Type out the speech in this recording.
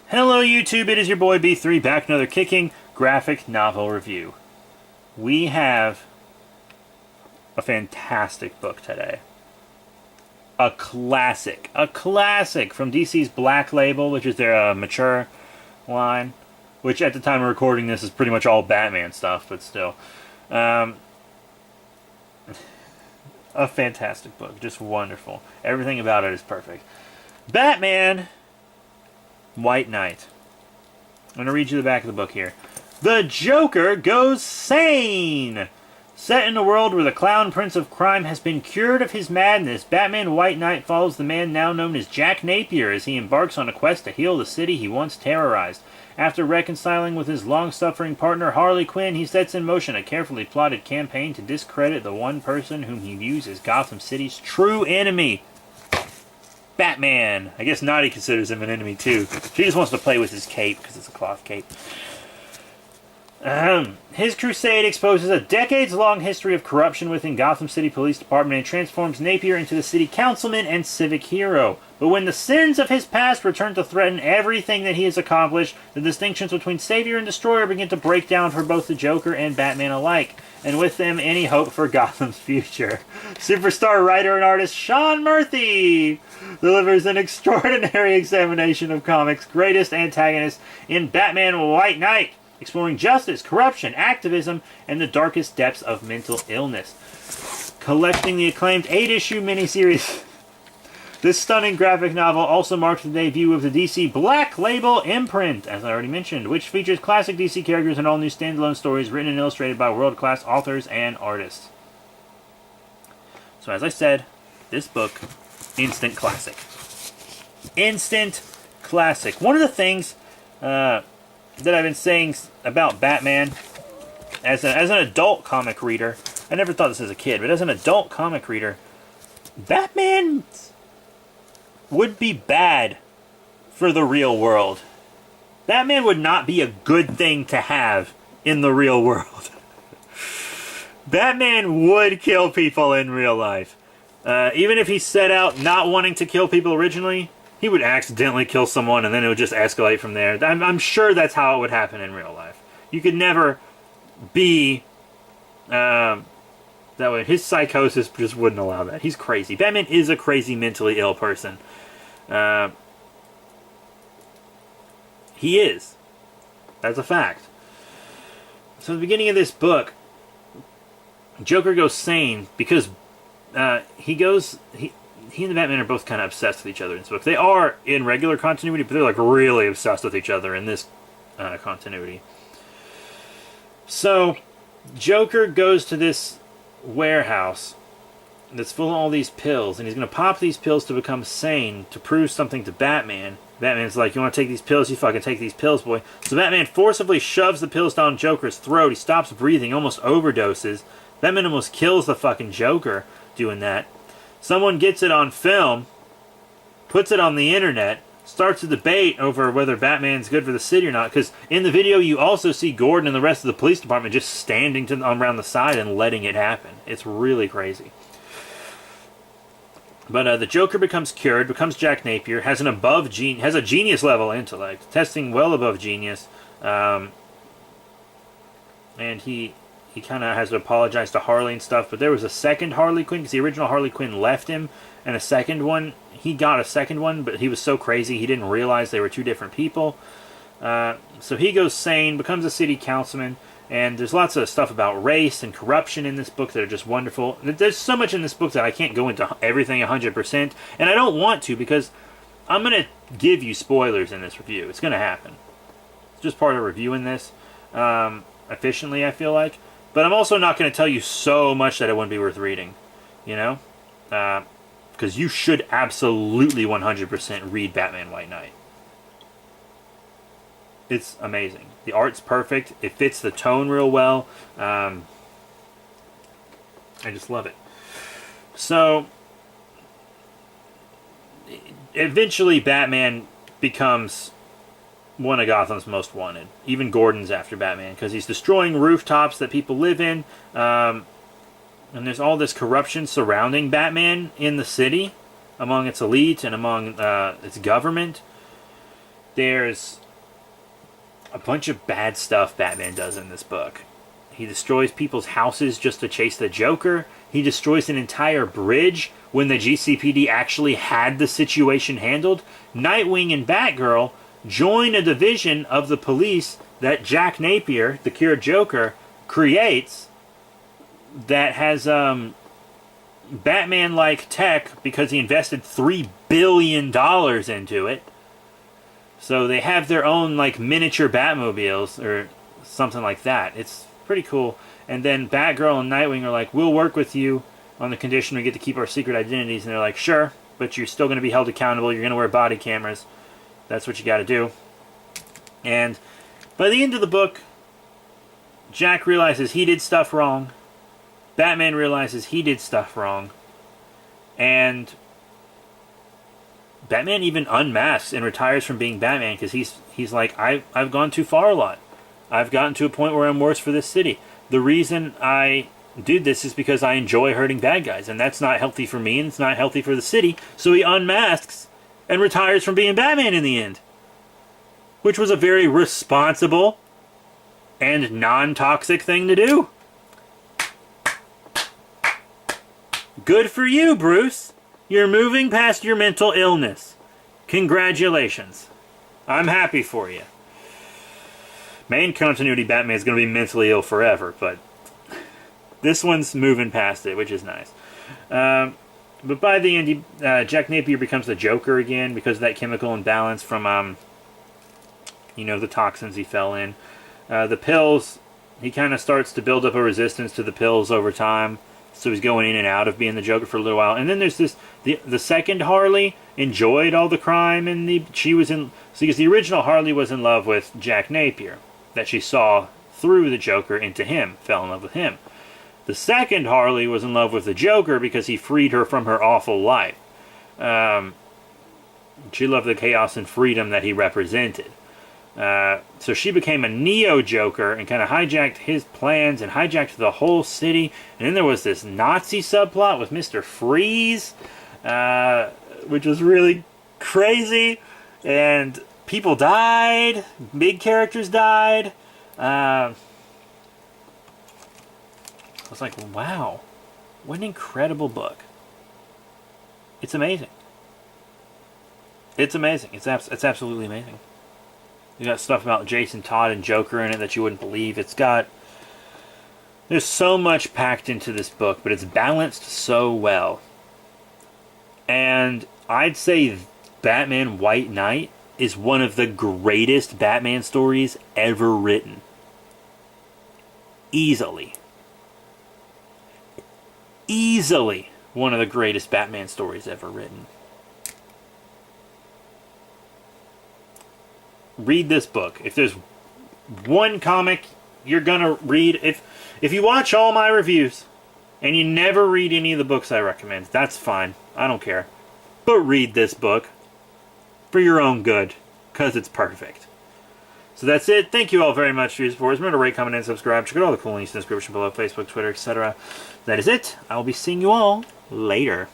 Hello YouTube, it is your boy B3 back with another kicking graphic novel review. We have a fantastic book today. A classic from DC's Black Label, which is their mature line, which at the time of recording this is pretty much all Batman stuff, but still. A fantastic book, just wonderful. Everything about it is perfect. Batman White Knight. I'm going to read you the back of the book here. The Joker goes sane! Set in a world where the clown prince of crime has been cured of his madness, Batman White Knight follows the man now known as Jack Napier as he embarks on a quest to heal the city he once terrorized. After reconciling with his long-suffering partner Harley Quinn, he sets in motion a carefully plotted campaign to discredit the one person whom he views as Gotham City's true enemy. Batman. I guess Naughty considers him an enemy too. She just wants to play with his cape because it's a cloth cape. His crusade exposes a decades-long history of corruption within Gotham City Police Department and transforms Napier into the city councilman and civic hero. But when the sins of his past return to threaten everything that he has accomplished, the distinctions between savior and destroyer begin to break down for both the Joker and Batman alike, and with them any hope for Gotham's future. Superstar writer and artist Sean Murphy delivers an extraordinary examination of comics' greatest antagonists in Batman White Knight, exploring justice, corruption, activism, and the darkest depths of mental illness. Collecting the acclaimed 8-issue miniseries, this stunning graphic novel also marks the debut of the DC Black Label imprint, as I already mentioned, which features classic DC characters and all new standalone stories written and illustrated by world-class authors and artists. So as I said, this book, instant classic. Instant classic. One of the things that I've been saying about Batman as an adult comic reader, I never thought this as a kid, but as an adult comic reader, Batman would be bad for the real world. Batman would not be a good thing to have in the real world. Batman would kill people in real life. Even if he set out not wanting to kill people originally, he would accidentally kill someone and then it would just escalate from there. I'm sure that's how it would happen in real life. You could never be that way. His psychosis just wouldn't allow that. He's crazy. Batman is a crazy, mentally ill person. He is. That's a fact. So at the beginning of this book, Joker goes sane because he and the Batman are both kind of obsessed with each other in this book. They are in regular continuity, but they're like really obsessed with each other in this continuity. So, Joker goes to this warehouse that's full of all these pills, and he's going to pop these pills to become sane to prove something to Batman. Batman's like, you want to take these pills? You fucking take these pills, boy. So Batman forcibly shoves the pills down Joker's throat. He stops breathing, almost overdoses. Batman almost kills the fucking Joker doing that. Someone gets it on film, puts it on the internet, starts a debate over whether Batman's good for the city or not, because in the video you also see Gordon and the rest of the police department just standing around the side and letting it happen. It's really crazy. But the Joker becomes cured, becomes Jack Napier, has a genius level intellect, testing well above genius, and he kind of has to apologize to Harley and stuff, but there was a second Harley Quinn, because the original Harley Quinn left him, and he got a second one, but he was so crazy he didn't realize they were two different people. So he goes sane, becomes a city councilman, and there's lots of stuff about race and corruption in this book that are just wonderful. There's so much in this book that I can't go into everything 100%, and I don't want to, because I'm going to give you spoilers in this review. It's going to happen. It's just part of reviewing this efficiently, I feel like. But I'm also not going to tell you so much that it wouldn't be worth reading, you know? Because you should absolutely 100% read Batman White Knight. It's amazing. The art's perfect. It fits the tone real well. I just love it. So, eventually Batman becomes one of Gotham's most wanted. Even Gordon's after Batman, because he's destroying rooftops that people live in. And there's all this corruption surrounding Batman in the city, among its elite and among its government. there's a bunch of bad stuff Batman does in this book. He destroys people's houses just to chase the Joker. He destroys an entire bridge when the GCPD actually had the situation handled. Nightwing and Batgirl join a division of the police that Jack Napier, the Cure Joker, creates that has Batman-like tech because he invested $3 billion into it. So they have their own like miniature Batmobiles or something like that. It's pretty cool. And then Batgirl and Nightwing are like, we'll work with you on the condition we get to keep our secret identities. And they're like, sure, but you're still going to be held accountable. You're going to wear body cameras. That's what you got to do. And by the end of the book, Jack realizes he did stuff wrong. Batman realizes he did stuff wrong. And Batman even unmasks and retires from being Batman because he's like, I've gone too far a lot. I've gotten to a point where I'm worse for this city. The reason I did this is because I enjoy hurting bad guys, and that's not healthy for me, and it's not healthy for the city. So he unmasks and retires from being Batman in the end. Which was a very responsible and non-toxic thing to do. Good for you, Bruce. You're moving past your mental illness. Congratulations. I'm happy for you. Main continuity Batman is going to be mentally ill forever, but this one's moving past it, which is nice. But by the end, Jack Napier becomes the Joker again because of that chemical imbalance from, the toxins he fell in. The pills, he kind of starts to build up a resistance to the pills over time. So he's going in and out of being the Joker for a little while. And then there's this, the second Harley enjoyed all the crime, and because the original Harley was in love with Jack Napier, that she saw through the Joker into him, fell in love with him. The second Harley was in love with the Joker because he freed her from her awful life. She loved the chaos and freedom that he represented. So she became a neo-Joker and kind of hijacked his plans and hijacked the whole city. And then there was this Nazi subplot with Mr. Freeze, which was really crazy. And people died. Big characters died. I was like, wow. What an incredible book. It's amazing. It's amazing. It's absolutely amazing. You got stuff about Jason Todd and Joker in it that you wouldn't believe. There's so much packed into this book, but it's balanced so well. And I'd say Batman White Knight is one of the greatest Batman stories ever written. Easily one of the greatest Batman stories ever written. Read this book. If there's one comic you're gonna read, if you watch all my reviews and you never read any of the books I recommend, that's fine. I don't care. But read this book for your own good, because it's perfect. So that's it. Thank you all very much for your support. Remember to rate, comment, and subscribe. Check out all the cool links in the description below, Facebook, Twitter, etc. That is it. I will be seeing you all later.